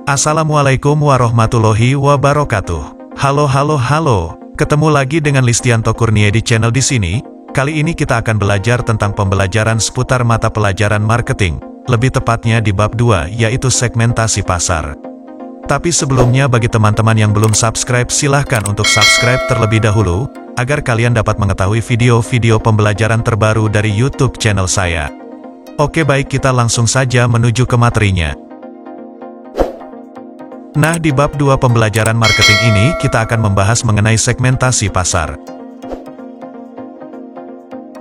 Assalamualaikum warahmatullahi wabarakatuh. Halo. Ketemu lagi dengan Listianto Kurnia di channel di sini. Kali ini kita akan belajar tentang pembelajaran seputar mata pelajaran marketing. Lebih tepatnya di bab 2, yaitu segmentasi pasar. Tapi sebelumnya bagi teman-teman yang belum subscribe, silahkan untuk subscribe terlebih dahulu, agar kalian dapat mengetahui video-video pembelajaran terbaru dari YouTube channel saya. Oke, baik, kita langsung saja menuju ke materinya. Nah, di bab 2 pembelajaran marketing ini, kita akan membahas mengenai segmentasi pasar.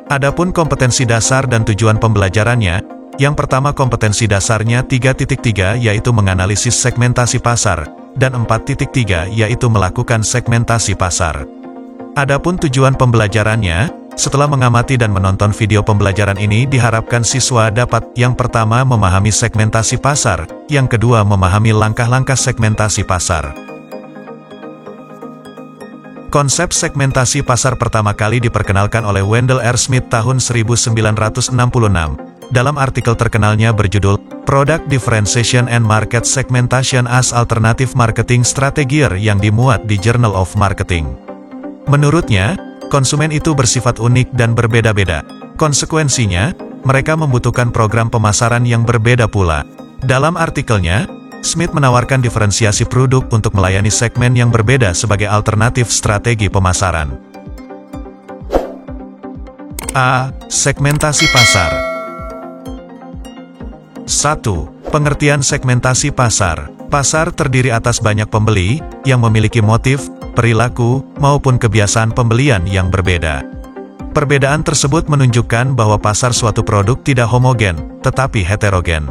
Adapun kompetensi dasar dan tujuan pembelajarannya, yang pertama kompetensi dasarnya 3.3 yaitu menganalisis segmentasi pasar, dan 4.3 yaitu melakukan segmentasi pasar. Adapun tujuan pembelajarannya, setelah mengamati dan menonton video pembelajaran ini diharapkan siswa dapat yang pertama memahami segmentasi pasar, yang kedua memahami langkah-langkah segmentasi pasar. Konsep segmentasi pasar pertama kali diperkenalkan oleh Wendell R. Smith tahun 1966, dalam artikel terkenalnya berjudul Product Differentiation and Market Segmentation as Alternative Marketing Strategy yang dimuat di Journal of Marketing. Menurutnya, konsumen itu bersifat unik dan berbeda-beda. Konsekuensinya, mereka membutuhkan program pemasaran yang berbeda pula. Dalam artikelnya, Smith menawarkan diferensiasi produk untuk melayani segmen yang berbeda sebagai alternatif strategi pemasaran. A. Segmentasi pasar. 1. Pengertian segmentasi pasar. Pasar terdiri atas banyak pembeli, yang memiliki motif, perilaku, maupun kebiasaan pembelian yang berbeda. Perbedaan tersebut menunjukkan bahwa pasar suatu produk tidak homogen, tetapi heterogen.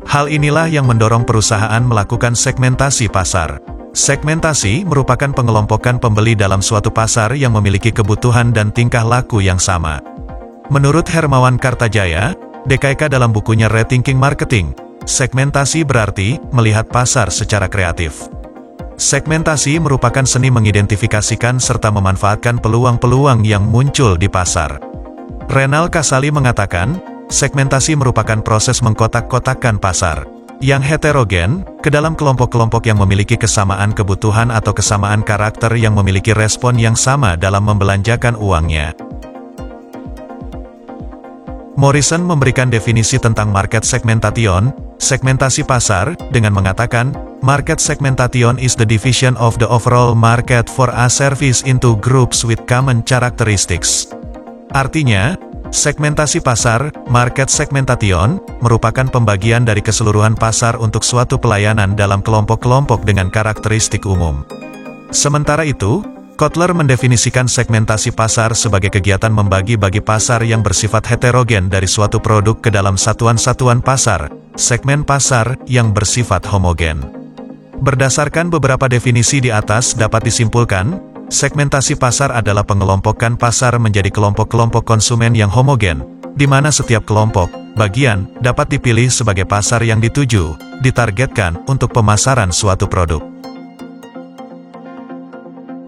Hal inilah yang mendorong perusahaan melakukan segmentasi pasar. Segmentasi merupakan pengelompokan pembeli dalam suatu pasar yang memiliki kebutuhan dan tingkah laku yang sama. Menurut Hermawan Kartajaya, DKK dalam bukunya Rethinking Marketing, segmentasi berarti melihat pasar secara kreatif. Segmentasi merupakan seni mengidentifikasikan serta memanfaatkan peluang-peluang yang muncul di pasar. Renal Kasali mengatakan, segmentasi merupakan proses mengkotak-kotakkan pasar yang heterogen ke dalam kelompok-kelompok yang memiliki kesamaan kebutuhan atau kesamaan karakter yang memiliki respon yang sama dalam membelanjakan uangnya. Morrison memberikan definisi tentang market segmentation, segmentasi pasar, dengan mengatakan, market segmentation is the division of the overall market for a service into groups with common characteristics. Artinya, segmentasi pasar, market segmentation, merupakan pembagian dari keseluruhan pasar untuk suatu pelayanan dalam kelompok-kelompok dengan karakteristik umum. Sementara itu, Kotler mendefinisikan segmentasi pasar sebagai kegiatan membagi-bagi pasar yang bersifat heterogen dari suatu produk ke dalam satuan-satuan pasar, segmen pasar yang bersifat homogen. Berdasarkan beberapa definisi di atas dapat disimpulkan, segmentasi pasar adalah pengelompokan pasar menjadi kelompok-kelompok konsumen yang homogen, di mana setiap kelompok, bagian, dapat dipilih sebagai pasar yang dituju, ditargetkan untuk pemasaran suatu produk.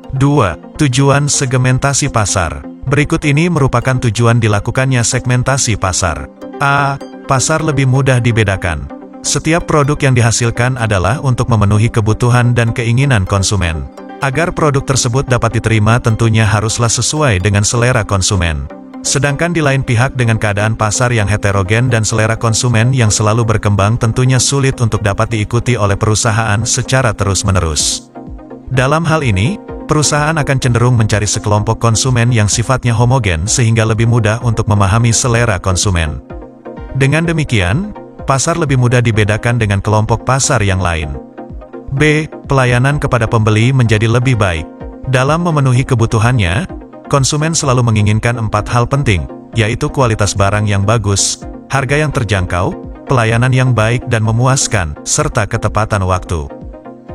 2. Tujuan segmentasi pasar. Berikut ini merupakan tujuan dilakukannya segmentasi pasar. A. Pasar lebih mudah dibedakan. Setiap produk yang dihasilkan adalah untuk memenuhi kebutuhan dan keinginan konsumen. Agar produk tersebut dapat diterima tentunya haruslah sesuai dengan selera konsumen. Sedangkan di lain pihak dengan keadaan pasar yang heterogen dan selera konsumen yang selalu berkembang tentunya sulit untuk dapat diikuti oleh perusahaan secara terus-menerus. Dalam hal ini, perusahaan akan cenderung mencari sekelompok konsumen yang sifatnya homogen sehingga lebih mudah untuk memahami selera konsumen. Dengan demikian, pasar lebih mudah dibedakan dengan kelompok pasar yang lain. B. Pelayanan kepada pembeli menjadi lebih baik. Dalam memenuhi kebutuhannya, konsumen selalu menginginkan 4 hal penting, yaitu kualitas barang yang bagus, harga yang terjangkau, pelayanan yang baik dan memuaskan, serta ketepatan waktu.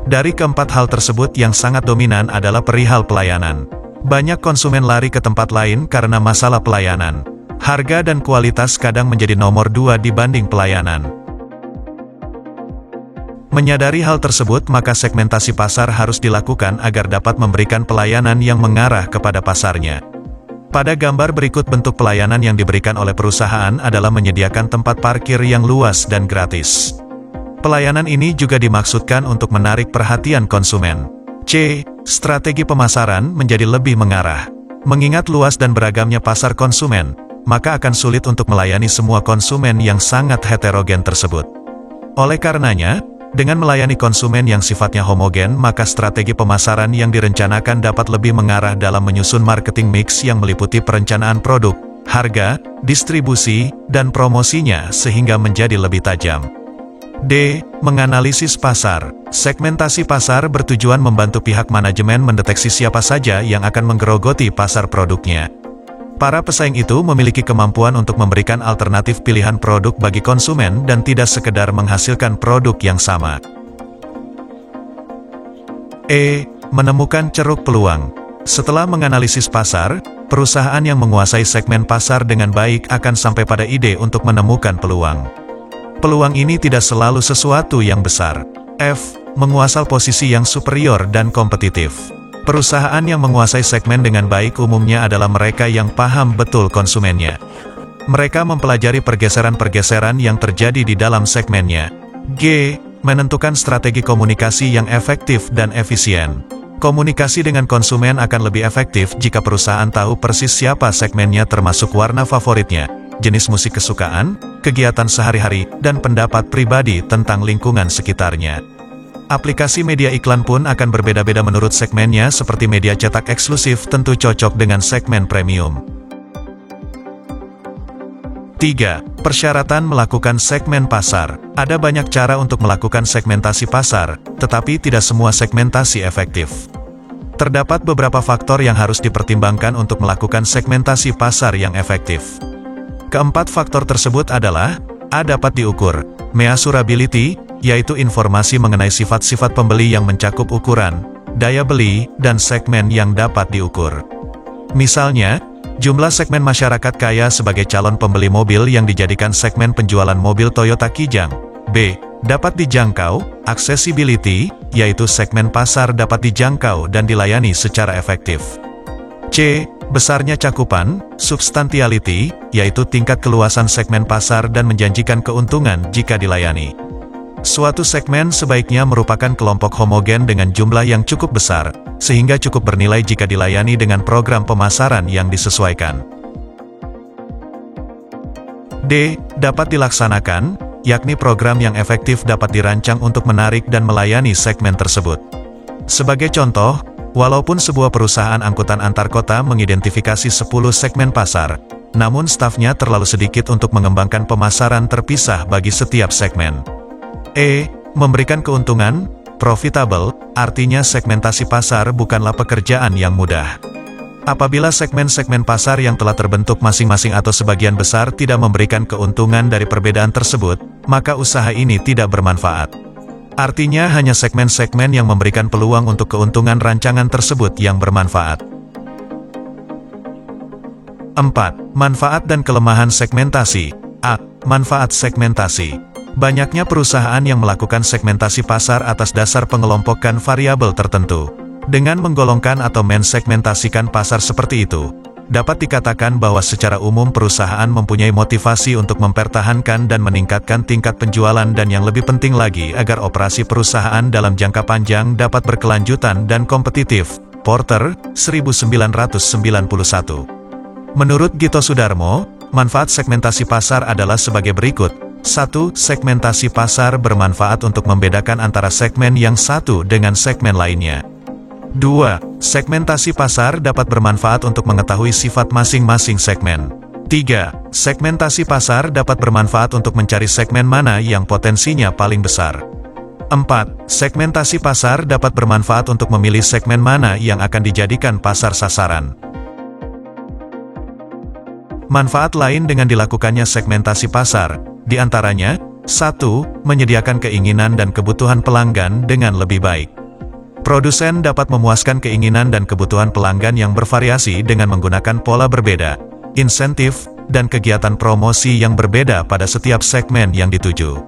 Dari keempat hal tersebut yang sangat dominan adalah perihal pelayanan. Banyak konsumen lari ke tempat lain karena masalah pelayanan. Harga dan kualitas kadang menjadi nomor 2 dibanding pelayanan. Menyadari hal tersebut, maka segmentasi pasar harus dilakukan agar dapat memberikan pelayanan yang mengarah kepada pasarnya. Pada gambar berikut bentuk pelayanan yang diberikan oleh perusahaan adalah menyediakan tempat parkir yang luas dan gratis. Pelayanan ini juga dimaksudkan untuk menarik perhatian konsumen. C. Strategi pemasaran menjadi lebih mengarah. Mengingat luas dan beragamnya pasar konsumen, maka akan sulit untuk melayani semua konsumen yang sangat heterogen tersebut. Oleh karenanya, dengan melayani konsumen yang sifatnya homogen, maka strategi pemasaran yang direncanakan dapat lebih mengarah dalam menyusun marketing mix yang meliputi perencanaan produk, harga, distribusi, dan promosinya sehingga menjadi lebih tajam. D. Menganalisis pasar. Segmentasi pasar bertujuan membantu pihak manajemen mendeteksi siapa saja yang akan menggerogoti pasar produknya. Para pesaing itu memiliki kemampuan untuk memberikan alternatif pilihan produk bagi konsumen dan tidak sekedar menghasilkan produk yang sama. E. Menemukan ceruk peluang. Setelah menganalisis pasar, perusahaan yang menguasai segmen pasar dengan baik akan sampai pada ide untuk menemukan peluang. Peluang ini tidak selalu sesuatu yang besar. F. Menguasai posisi yang superior dan kompetitif. Perusahaan yang menguasai segmen dengan baik umumnya adalah mereka yang paham betul konsumennya. Mereka mempelajari pergeseran-pergeseran yang terjadi di dalam segmennya. G. Menentukan strategi komunikasi yang efektif dan efisien. Komunikasi dengan konsumen akan lebih efektif jika perusahaan tahu persis siapa segmennya termasuk warna favoritnya, jenis musik kesukaan, kegiatan sehari-hari, dan pendapat pribadi tentang lingkungan sekitarnya. Aplikasi media iklan pun akan berbeda-beda menurut segmennya, seperti media cetak eksklusif tentu cocok dengan segmen premium. 3. Persyaratan melakukan segmen pasar. Ada banyak cara untuk melakukan segmentasi pasar, tetapi tidak semua segmentasi efektif. Terdapat beberapa faktor yang harus dipertimbangkan untuk melakukan segmentasi pasar yang efektif. Keempat faktor tersebut adalah: A. Dapat diukur. Measurability, yaitu informasi mengenai sifat-sifat pembeli yang mencakup ukuran, daya beli, dan segmen yang dapat diukur. Misalnya, jumlah segmen masyarakat kaya sebagai calon pembeli mobil yang dijadikan segmen penjualan mobil Toyota Kijang. B. Dapat dijangkau. Accessibility, yaitu segmen pasar dapat dijangkau dan dilayani secara efektif. C. Besarnya cakupan. Substantiality, yaitu tingkat keluasan segmen pasar dan menjanjikan keuntungan jika dilayani. Suatu segmen sebaiknya merupakan kelompok homogen dengan jumlah yang cukup besar, sehingga cukup bernilai jika dilayani dengan program pemasaran yang disesuaikan. D. Dapat dilaksanakan, yakni program yang efektif dapat dirancang untuk menarik dan melayani segmen tersebut. Sebagai contoh, walaupun sebuah perusahaan angkutan antar kota mengidentifikasi 10 segmen pasar, namun stafnya terlalu sedikit untuk mengembangkan pemasaran terpisah bagi setiap segmen. E. Memberikan keuntungan. Profitable, artinya segmentasi pasar bukanlah pekerjaan yang mudah. Apabila segmen-segmen pasar yang telah terbentuk masing-masing atau sebagian besar tidak memberikan keuntungan dari perbedaan tersebut, maka usaha ini tidak bermanfaat. Artinya hanya segmen-segmen yang memberikan peluang untuk keuntungan rancangan tersebut yang bermanfaat. 4. Manfaat dan kelemahan segmentasi. A. Manfaat segmentasi. Banyaknya perusahaan yang melakukan segmentasi pasar atas dasar pengelompokan variabel tertentu. Dengan menggolongkan atau mensegmentasikan pasar seperti itu, dapat dikatakan bahwa secara umum perusahaan mempunyai motivasi untuk mempertahankan dan meningkatkan tingkat penjualan dan yang lebih penting lagi agar operasi perusahaan dalam jangka panjang dapat berkelanjutan dan kompetitif. Porter, 1991. Menurut Gito Sudarmo, manfaat segmentasi pasar adalah sebagai berikut. 1. Segmentasi pasar bermanfaat untuk membedakan antara segmen yang satu dengan segmen lainnya. 2. Segmentasi pasar dapat bermanfaat untuk mengetahui sifat masing-masing segmen. 3. Segmentasi pasar dapat bermanfaat untuk mencari segmen mana yang potensinya paling besar. 4. Segmentasi pasar dapat bermanfaat untuk memilih segmen mana yang akan dijadikan pasar sasaran. Manfaat lain dengan dilakukannya segmentasi pasar, di antaranya, 1. Menyediakan keinginan dan kebutuhan pelanggan dengan lebih baik. Produsen dapat memuaskan keinginan dan kebutuhan pelanggan yang bervariasi dengan menggunakan pola berbeda, insentif, dan kegiatan promosi yang berbeda pada setiap segmen yang dituju.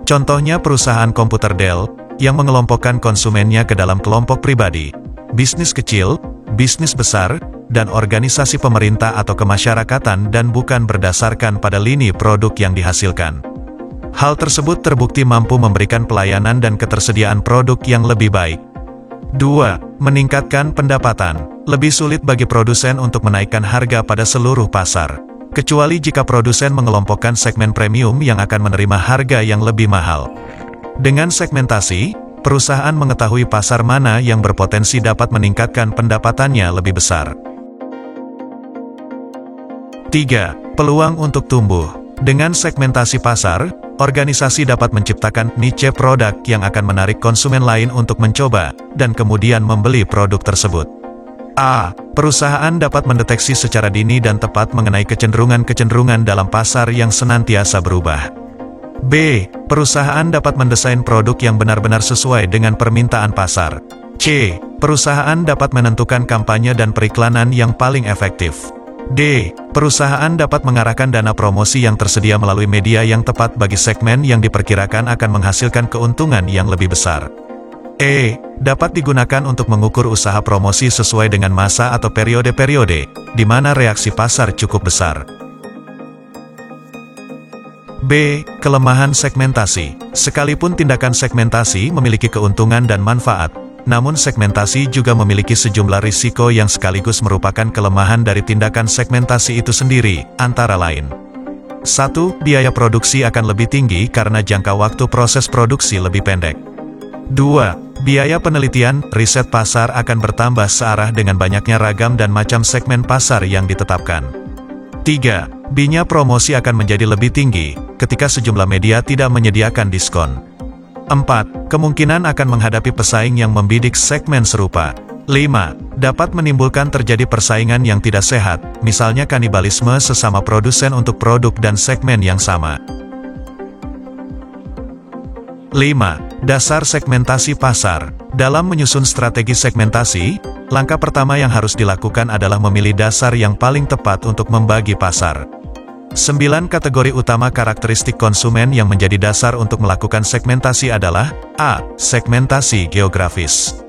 Contohnya perusahaan komputer Dell, yang mengelompokkan konsumennya ke dalam kelompok pribadi, bisnis kecil, bisnis besar, dan organisasi pemerintah atau kemasyarakatan dan bukan berdasarkan pada lini produk yang dihasilkan. Hal tersebut terbukti mampu memberikan pelayanan dan ketersediaan produk yang lebih baik. 2. Meningkatkan pendapatan. Lebih sulit bagi produsen untuk menaikkan harga pada seluruh pasar, kecuali jika produsen mengelompokkan segmen premium yang akan menerima harga yang lebih mahal. Dengan segmentasi, perusahaan mengetahui pasar mana yang berpotensi dapat meningkatkan pendapatannya lebih besar. 3. Peluang untuk tumbuh. Dengan segmentasi pasar, organisasi dapat menciptakan niche produk yang akan menarik konsumen lain untuk mencoba, dan kemudian membeli produk tersebut. A. Perusahaan dapat mendeteksi secara dini dan tepat mengenai kecenderungan-kecenderungan dalam pasar yang senantiasa berubah. B. Perusahaan dapat mendesain produk yang benar-benar sesuai dengan permintaan pasar. C. Perusahaan dapat menentukan kampanye dan periklanan yang paling efektif. D. Perusahaan dapat mengarahkan dana promosi yang tersedia melalui media yang tepat bagi segmen yang diperkirakan akan menghasilkan keuntungan yang lebih besar. E. Dapat digunakan untuk mengukur usaha promosi sesuai dengan masa atau periode-periode, di mana reaksi pasar cukup besar. B. Kelemahan segmentasi. Sekalipun tindakan segmentasi memiliki keuntungan dan manfaat, namun segmentasi juga memiliki sejumlah risiko yang sekaligus merupakan kelemahan dari tindakan segmentasi itu sendiri, antara lain. 1. Biaya produksi akan lebih tinggi karena jangka waktu proses produksi lebih pendek. 2. Biaya penelitian, riset pasar akan bertambah searah dengan banyaknya ragam dan macam segmen pasar yang ditetapkan. 3. Biaya promosi akan menjadi lebih tinggi ketika sejumlah media tidak menyediakan diskon. 4. Kemungkinan akan menghadapi pesaing yang membidik segmen serupa. 5. Dapat menimbulkan terjadi persaingan yang tidak sehat, misalnya kanibalisme sesama produsen untuk produk dan segmen yang sama. 5. Dasar segmentasi pasar. Dalam menyusun strategi segmentasi, langkah pertama yang harus dilakukan adalah memilih dasar yang paling tepat untuk membagi pasar. 9 kategori utama karakteristik konsumen yang menjadi dasar untuk melakukan segmentasi adalah: A. Segmentasi geografis.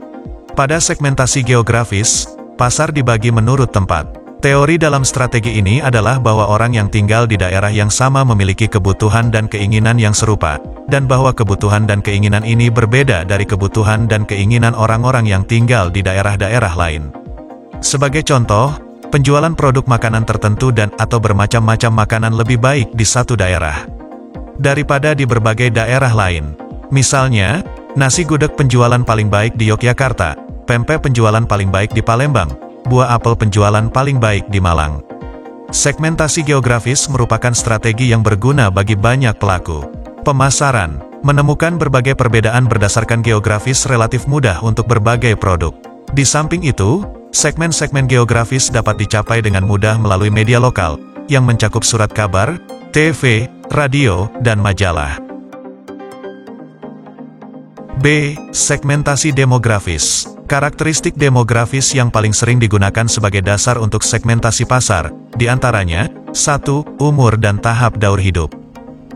Pada segmentasi geografis, pasar dibagi menurut tempat. Teori dalam strategi ini adalah bahwa orang yang tinggal di daerah yang sama memiliki kebutuhan dan keinginan yang serupa, dan bahwa kebutuhan dan keinginan ini berbeda dari kebutuhan dan keinginan orang-orang yang tinggal di daerah-daerah lain. Sebagai contoh, penjualan produk makanan tertentu dan/atau bermacam-macam makanan lebih baik di satu daerah daripada di berbagai daerah lain. Misalnya, nasi gudeg penjualan paling baik di Yogyakarta, pempek penjualan paling baik di Palembang, buah apel penjualan paling baik di Malang. Segmentasi geografis merupakan strategi yang berguna bagi banyak pelaku pemasaran. Menemukan berbagai perbedaan berdasarkan geografis relatif mudah untuk berbagai produk. Di samping itu, segmen-segmen geografis dapat dicapai dengan mudah melalui media lokal, yang mencakup surat kabar, TV, radio, dan majalah. B. Segmentasi demografis. Karakteristik demografis yang paling sering digunakan sebagai dasar untuk segmentasi pasar, diantaranya: 1. Umur dan tahap daur hidup.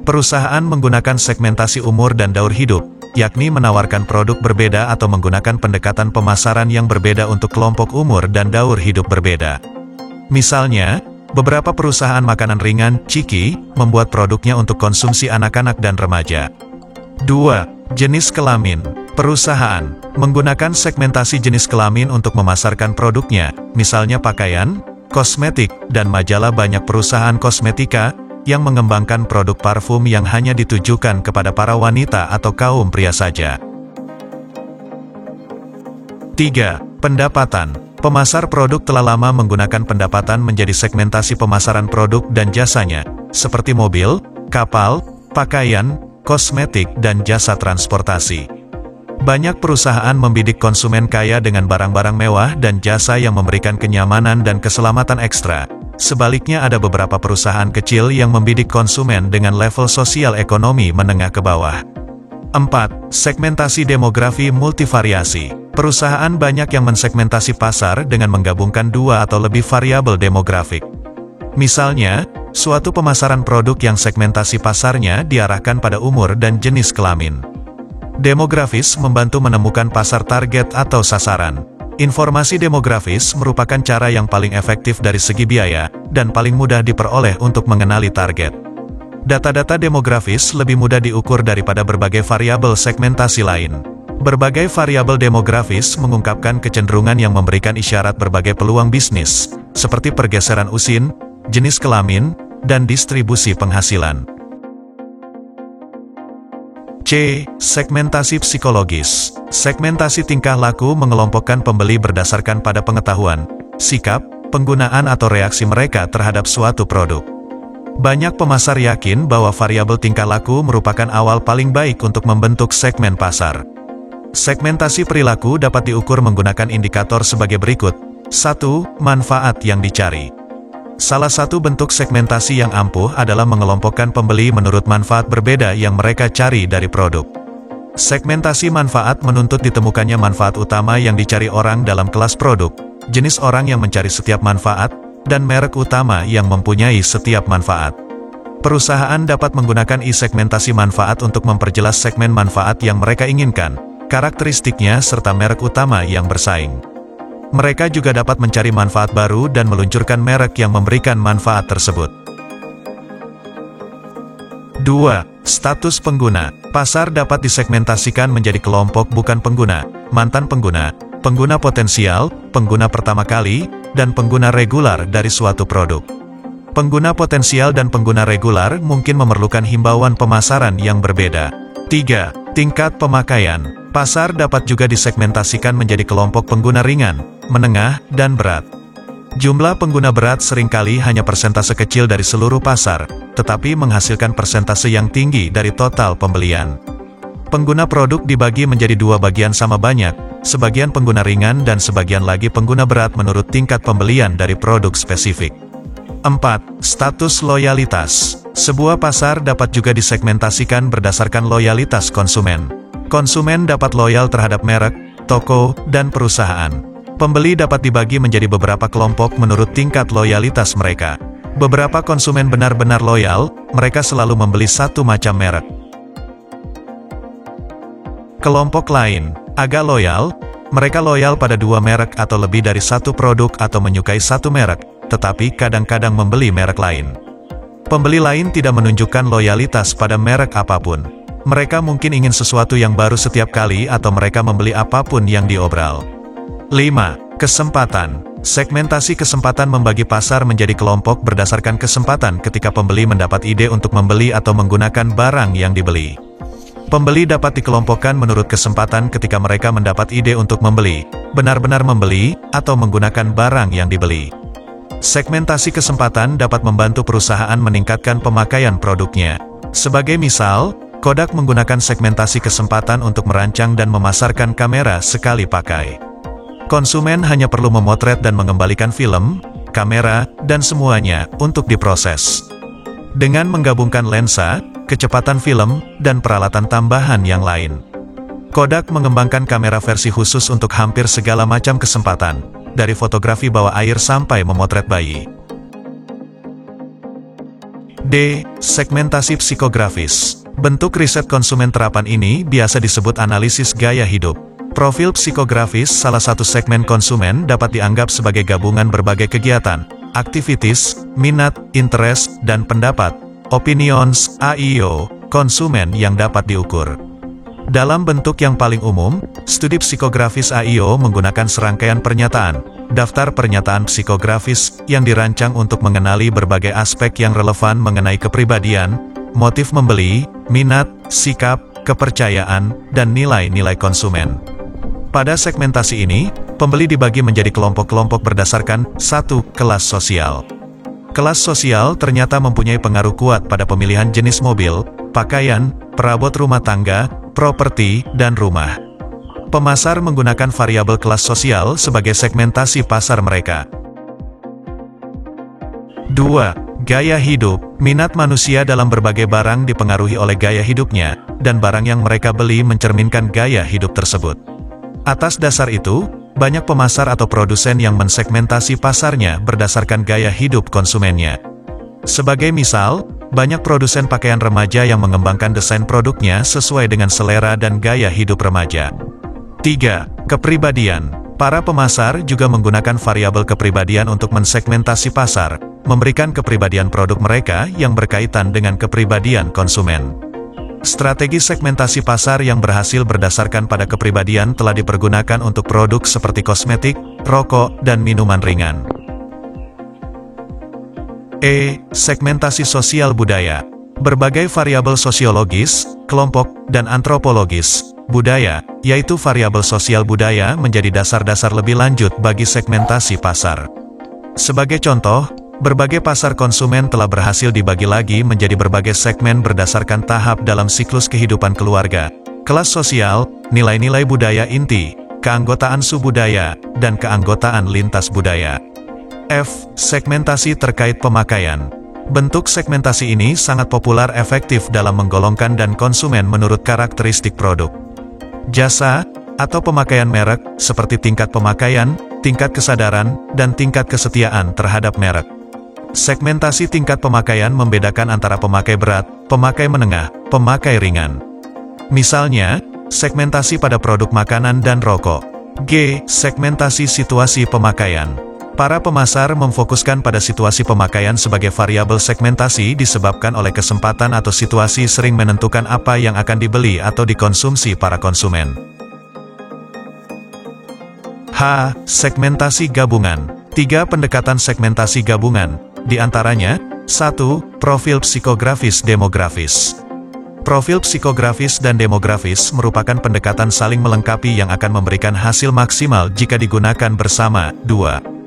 Perusahaan menggunakan segmentasi umur dan daur hidup, yakni menawarkan produk berbeda atau menggunakan pendekatan pemasaran yang berbeda untuk kelompok umur dan daur hidup berbeda. Misalnya, beberapa perusahaan makanan ringan, Chiki, membuat produknya untuk konsumsi anak-anak dan remaja. 2. Jenis kelamin. Perusahaan menggunakan segmentasi jenis kelamin untuk memasarkan produknya, misalnya pakaian, kosmetik, dan majalah. Banyak perusahaan kosmetika yang mengembangkan produk parfum yang hanya ditujukan kepada para wanita atau kaum pria saja. 3. Pendapatan. Pemasar produk telah lama menggunakan pendapatan menjadi segmentasi pemasaran produk dan jasanya, seperti mobil, kapal, pakaian, kosmetik, dan jasa transportasi. Banyak perusahaan membidik konsumen kaya dengan barang-barang mewah dan jasa yang memberikan kenyamanan dan keselamatan ekstra. Sebaliknya, ada beberapa perusahaan kecil yang membidik konsumen dengan level sosial ekonomi menengah ke bawah. 4. Segmentasi demografi multivariasi. Perusahaan banyak yang mensegmentasi pasar dengan menggabungkan dua atau lebih variabel demografik. Misalnya, suatu pemasaran produk yang segmentasi pasarnya diarahkan pada umur dan jenis kelamin. Demografis membantu menemukan pasar target atau sasaran. Informasi demografis merupakan cara yang paling efektif dari segi biaya, dan paling mudah diperoleh untuk mengenali target. Data-data demografis lebih mudah diukur daripada berbagai variabel segmentasi lain. Berbagai variabel demografis mengungkapkan kecenderungan yang memberikan isyarat berbagai peluang bisnis, seperti pergeseran usin, jenis kelamin, dan distribusi penghasilan. C. Segmentasi psikologis. Segmentasi tingkah laku mengelompokkan pembeli berdasarkan pada pengetahuan, sikap, penggunaan atau reaksi mereka terhadap suatu produk. Banyak pemasar yakin bahwa variabel tingkah laku merupakan awal paling baik untuk membentuk segmen pasar. Segmentasi perilaku dapat diukur menggunakan indikator sebagai berikut. 1. Manfaat yang dicari. Salah satu bentuk segmentasi yang ampuh adalah mengelompokkan pembeli menurut manfaat berbeda yang mereka cari dari produk. Segmentasi manfaat menuntut ditemukannya manfaat utama yang dicari orang dalam kelas produk, jenis orang yang mencari setiap manfaat, dan merek utama yang mempunyai setiap manfaat. Perusahaan dapat menggunakan segmentasi manfaat untuk memperjelas segmen manfaat yang mereka inginkan, karakteristiknya serta merek utama yang bersaing. Mereka juga dapat mencari manfaat baru dan meluncurkan merek yang memberikan manfaat tersebut. 2. Status pengguna. Pasar dapat disegmentasikan menjadi kelompok bukan pengguna, mantan pengguna, pengguna potensial, pengguna pertama kali, dan pengguna regular dari suatu produk. Pengguna potensial dan pengguna regular mungkin memerlukan himbauan pemasaran yang berbeda. 3. Tingkat pemakaian. Pasar dapat juga disegmentasikan menjadi kelompok pengguna ringan, menengah, dan berat. Jumlah pengguna berat seringkali hanya persentase kecil dari seluruh pasar, tetapi menghasilkan persentase yang tinggi dari total pembelian. Pengguna produk dibagi menjadi dua bagian sama banyak, sebagian pengguna ringan dan sebagian lagi pengguna berat menurut tingkat pembelian dari produk spesifik. 4. Status loyalitas. Sebuah pasar dapat juga disegmentasikan berdasarkan loyalitas konsumen. Konsumen dapat loyal terhadap merek, toko, dan perusahaan. Pembeli dapat dibagi menjadi beberapa kelompok menurut tingkat loyalitas mereka. Beberapa konsumen benar-benar loyal, mereka selalu membeli satu macam merek. Kelompok lain, agak loyal, mereka loyal pada dua merek atau lebih dari satu produk atau menyukai satu merek, tetapi kadang-kadang membeli merek lain. Pembeli lain tidak menunjukkan loyalitas pada merek apapun. Mereka mungkin ingin sesuatu yang baru setiap kali atau mereka membeli apapun yang diobral. 5. Kesempatan. Segmentasi kesempatan membagi pasar menjadi kelompok berdasarkan kesempatan ketika pembeli mendapat ide untuk membeli atau menggunakan barang yang dibeli. Pembeli dapat dikelompokkan menurut kesempatan ketika mereka mendapat ide untuk membeli, benar-benar membeli, atau menggunakan barang yang dibeli. Segmentasi kesempatan dapat membantu perusahaan meningkatkan pemakaian produknya. Sebagai misal, Kodak menggunakan segmentasi kesempatan untuk merancang dan memasarkan kamera sekali pakai. Konsumen hanya perlu memotret dan mengembalikan film, kamera, dan semuanya untuk diproses. Dengan menggabungkan lensa, kecepatan film, dan peralatan tambahan yang lain, Kodak mengembangkan kamera versi khusus untuk hampir segala macam kesempatan, dari fotografi bawah air sampai memotret bayi. D. Segmentasi psikografis. Bentuk riset konsumen terapan ini biasa disebut analisis gaya hidup. Profil psikografis salah satu segmen konsumen dapat dianggap sebagai gabungan berbagai kegiatan, activities, minat, interest, dan pendapat, opinions, AIO, konsumen yang dapat diukur. Dalam bentuk yang paling umum, studi psikografis AIO menggunakan serangkaian pernyataan, daftar pernyataan psikografis yang dirancang untuk mengenali berbagai aspek yang relevan mengenai kepribadian, motif membeli, minat, sikap, kepercayaan, dan nilai-nilai konsumen. Pada segmentasi ini, pembeli dibagi menjadi kelompok-kelompok berdasarkan 1. Kelas sosial. Kelas sosial ternyata mempunyai pengaruh kuat pada pemilihan jenis mobil, pakaian, perabot rumah tangga, properti, dan rumah. Pemasar menggunakan variabel kelas sosial sebagai segmentasi pasar mereka. 2. Gaya hidup. Minat manusia dalam berbagai barang dipengaruhi oleh gaya hidupnya, dan barang yang mereka beli mencerminkan gaya hidup tersebut. Atas dasar itu, banyak pemasar atau produsen yang mensegmentasi pasarnya berdasarkan gaya hidup konsumennya. Sebagai misal, banyak produsen pakaian remaja yang mengembangkan desain produknya sesuai dengan selera dan gaya hidup remaja. 3. Kepribadian. Para pemasar juga menggunakan variabel kepribadian untuk mensegmentasi pasar, memberikan kepribadian produk mereka yang berkaitan dengan kepribadian konsumen. Strategi segmentasi pasar yang berhasil berdasarkan pada kepribadian telah dipergunakan untuk produk seperti kosmetik, rokok, dan minuman ringan. Segmentasi sosial budaya. Berbagai variabel sosiologis, kelompok, dan antropologis budaya, yaitu variabel sosial budaya menjadi dasar-dasar lebih lanjut bagi segmentasi pasar. Sebagai contoh, berbagai pasar konsumen telah berhasil dibagi lagi menjadi berbagai segmen berdasarkan tahap dalam siklus kehidupan keluarga, kelas sosial, nilai-nilai budaya inti, keanggotaan subbudaya, dan keanggotaan lintas budaya. Segmentasi terkait pemakaian. Bentuk segmentasi ini sangat populer efektif dalam menggolongkan dan konsumen menurut karakteristik produk, jasa, atau pemakaian merek, seperti tingkat pemakaian, tingkat kesadaran, dan tingkat kesetiaan terhadap merek. Segmentasi tingkat pemakaian membedakan antara pemakai berat, pemakai menengah, pemakai ringan. Misalnya, segmentasi pada produk makanan dan rokok. Segmentasi situasi pemakaian. Para pemasar memfokuskan pada situasi pemakaian sebagai variabel segmentasi disebabkan oleh kesempatan atau situasi sering menentukan apa yang akan dibeli atau dikonsumsi para konsumen. Segmentasi gabungan. 3 pendekatan segmentasi gabungan, di antaranya, 1. Profil psikografis demografis. Profil psikografis dan demografis merupakan pendekatan saling melengkapi yang akan memberikan hasil maksimal jika digunakan bersama. 2.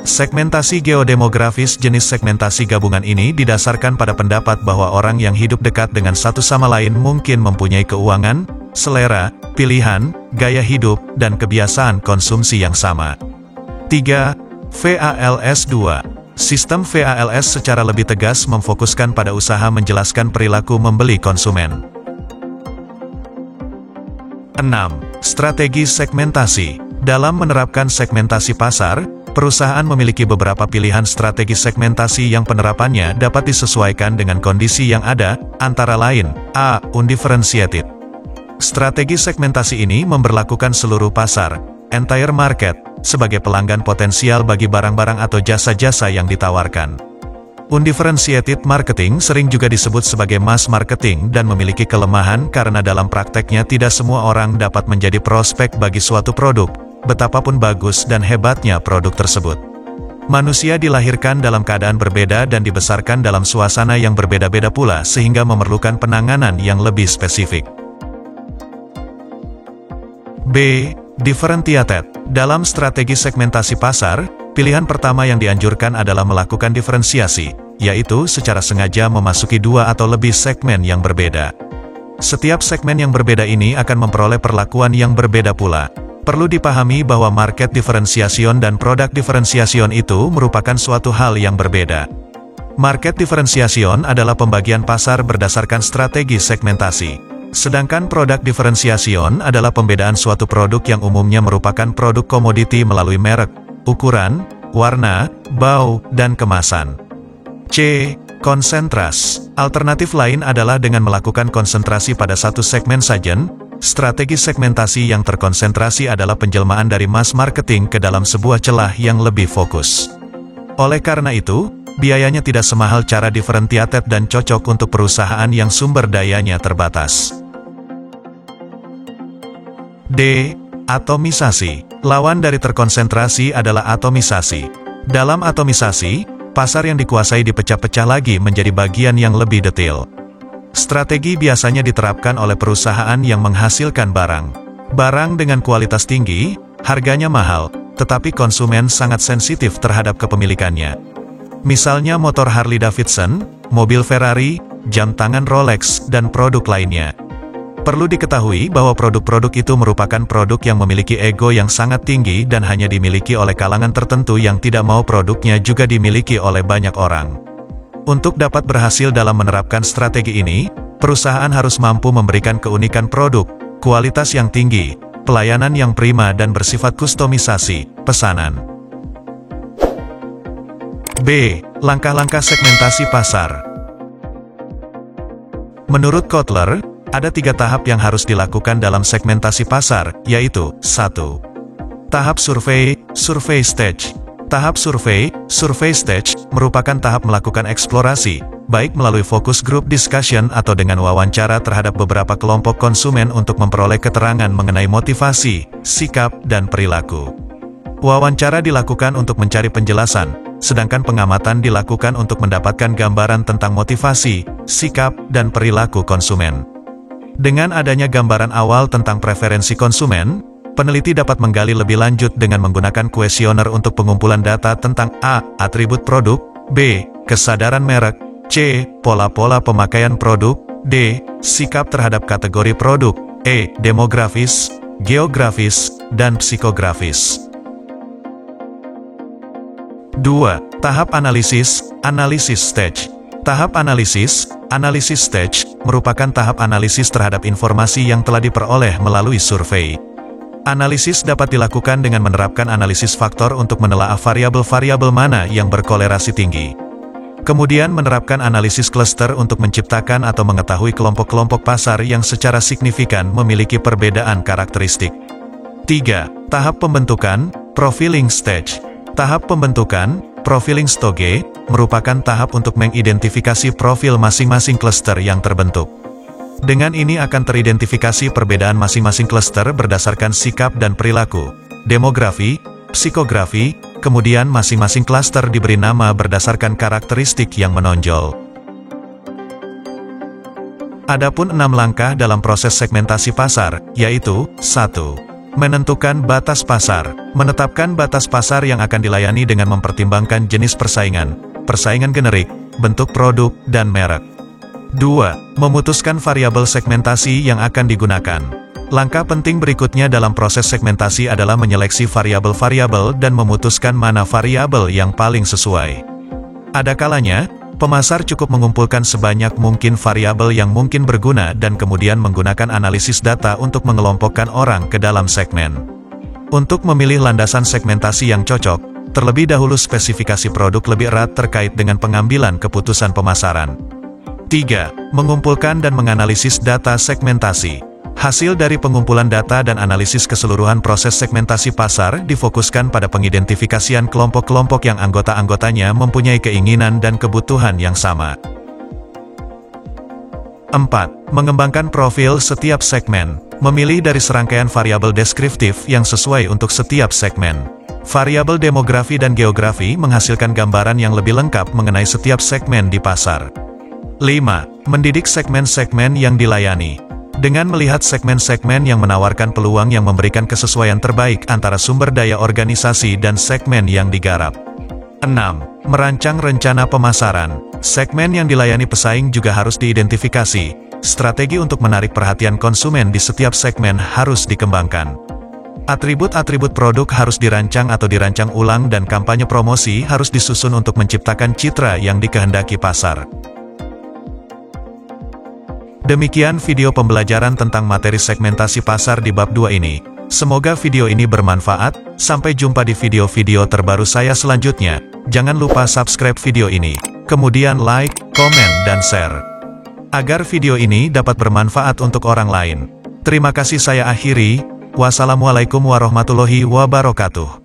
Segmentasi geodemografis. Jenis segmentasi gabungan ini didasarkan pada pendapat bahwa orang yang hidup dekat dengan satu sama lain mungkin mempunyai keuangan, selera, pilihan, gaya hidup, dan kebiasaan konsumsi yang sama. 3. VALS 2. Sistem VALS secara lebih tegas memfokuskan pada usaha menjelaskan perilaku membeli konsumen. 6. Strategi segmentasi. Dalam menerapkan segmentasi pasar, perusahaan memiliki beberapa pilihan strategi segmentasi yang penerapannya dapat disesuaikan dengan kondisi yang ada, antara lain, A. Undifferentiated. Strategi segmentasi ini memberlakukan seluruh pasar, entire market, sebagai pelanggan potensial bagi barang-barang atau jasa-jasa yang ditawarkan. Undifferentiated marketing sering juga disebut sebagai mass marketing dan memiliki kelemahan karena dalam prakteknya tidak semua orang dapat menjadi prospek bagi suatu produk, betapapun bagus dan hebatnya produk tersebut. Manusia dilahirkan dalam keadaan berbeda dan dibesarkan dalam suasana yang berbeda-beda pula sehingga memerlukan penanganan yang lebih spesifik. Differentiated. Dalam strategi segmentasi pasar, pilihan pertama yang dianjurkan adalah melakukan diferensiasi, yaitu secara sengaja memasuki 2 atau lebih segmen yang berbeda. Setiap segmen yang berbeda ini akan memperoleh perlakuan yang berbeda pula. Perlu dipahami bahwa market differentiation dan product differentiation itu merupakan suatu hal yang berbeda. Market differentiation adalah pembagian pasar berdasarkan strategi segmentasi. Sedangkan product differentiation adalah pembedaan suatu produk yang umumnya merupakan produk komoditi melalui merek, ukuran, warna, bau, dan kemasan. Konsentras. Alternatif lain adalah dengan melakukan konsentrasi pada satu segmen saja. Strategi segmentasi yang terkonsentrasi adalah penjelmaan dari mass marketing ke dalam sebuah celah yang lebih fokus. Oleh karena itu, biayanya tidak semahal cara differentiated dan cocok untuk perusahaan yang sumber dayanya terbatas. Atomisasi. Lawan dari terkonsentrasi adalah atomisasi. Dalam atomisasi, pasar yang dikuasai dipecah-pecah lagi menjadi bagian yang lebih detail. Strategi biasanya diterapkan oleh perusahaan yang menghasilkan barang dengan kualitas tinggi, harganya mahal, tetapi konsumen sangat sensitif terhadap kepemilikannya. Misalnya motor Harley Davidson, mobil Ferrari, jam tangan Rolex, dan produk lainnya. Perlu diketahui bahwa produk-produk itu merupakan produk yang memiliki ego yang sangat tinggi dan hanya dimiliki oleh kalangan tertentu yang tidak mau produknya juga dimiliki oleh banyak orang. Untuk dapat berhasil dalam menerapkan strategi ini, perusahaan harus mampu memberikan keunikan produk, kualitas yang tinggi, pelayanan yang prima dan bersifat kustomisasi, pesanan. Langkah-langkah segmentasi pasar. Menurut Kotler, ada 3 tahap yang harus dilakukan dalam segmentasi pasar, yaitu 1. Tahap survei stage. Tahap survei stage, merupakan tahap melakukan eksplorasi, baik melalui focus group discussion atau dengan wawancara terhadap beberapa kelompok konsumen untuk memperoleh keterangan mengenai motivasi, sikap, dan perilaku. Wawancara dilakukan untuk mencari penjelasan, sedangkan pengamatan dilakukan untuk mendapatkan gambaran tentang motivasi, sikap, dan perilaku konsumen. Dengan adanya gambaran awal tentang preferensi konsumen, peneliti dapat menggali lebih lanjut dengan menggunakan kuesioner untuk pengumpulan data tentang A. Atribut produk, B. Kesadaran merek, C. Pola-pola pemakaian produk, D. Sikap terhadap kategori produk, E. Demografis, geografis, dan psikografis. 2. Tahap analisis, analisis stage. Tahap analisis stage, merupakan tahap analisis terhadap informasi yang telah diperoleh melalui survei. Analisis dapat dilakukan dengan menerapkan analisis faktor untuk menelaah variabel-variabel mana yang berkolerasi tinggi. Kemudian menerapkan analisis cluster untuk menciptakan atau mengetahui kelompok-kelompok pasar yang secara signifikan memiliki perbedaan karakteristik. 3. Tahap pembentukan, profiling stage. Tahap pembentukan, profiling stage, merupakan tahap untuk mengidentifikasi profil masing-masing cluster yang terbentuk. Dengan ini akan teridentifikasi perbedaan masing-masing cluster berdasarkan sikap dan perilaku, demografi, psikografi, kemudian masing-masing cluster diberi nama berdasarkan karakteristik yang menonjol. Adapun 6 langkah dalam proses segmentasi pasar, yaitu 1. Menentukan batas pasar. Menetapkan batas pasar yang akan dilayani dengan mempertimbangkan jenis persaingan, persaingan generik, bentuk produk, dan merek. 2. Memutuskan variabel segmentasi yang akan digunakan. Langkah penting berikutnya dalam proses segmentasi adalah menyeleksi variabel-variabel dan memutuskan mana variabel yang paling sesuai. Ada kalanya, pemasar cukup mengumpulkan sebanyak mungkin variabel yang mungkin berguna dan kemudian menggunakan analisis data untuk mengelompokkan orang ke dalam segmen. Untuk memilih landasan segmentasi yang cocok, terlebih dahulu spesifikasi produk lebih erat terkait dengan pengambilan keputusan pemasaran. 3. Mengumpulkan dan menganalisis data segmentasi. Hasil dari pengumpulan data dan analisis keseluruhan proses segmentasi pasar difokuskan pada pengidentifikasian kelompok-kelompok yang anggota-anggotanya mempunyai keinginan dan kebutuhan yang sama. 4. Mengembangkan profil setiap segmen. Memilih dari serangkaian variabel deskriptif yang sesuai untuk setiap segmen. Variabel demografi dan geografi menghasilkan gambaran yang lebih lengkap mengenai setiap segmen di pasar. 5. Mendidik segmen-segmen yang dilayani. Dengan melihat segmen-segmen yang menawarkan peluang yang memberikan kesesuaian terbaik antara sumber daya organisasi dan segmen yang digarap. 6. Merancang rencana pemasaran. Segmen yang dilayani pesaing juga harus diidentifikasi. Strategi untuk menarik perhatian konsumen di setiap segmen harus dikembangkan. Atribut-atribut produk harus dirancang atau dirancang ulang dan kampanye promosi harus disusun untuk menciptakan citra yang dikehendaki pasar. Demikian video pembelajaran tentang materi segmentasi pasar di bab 2 ini. Semoga video ini bermanfaat. Sampai jumpa di video-video terbaru saya selanjutnya. Jangan lupa subscribe video ini, kemudian like, komen, dan share, agar video ini dapat bermanfaat untuk orang lain. Terima kasih, saya akhiri. Wassalamualaikum warahmatullahi wabarakatuh.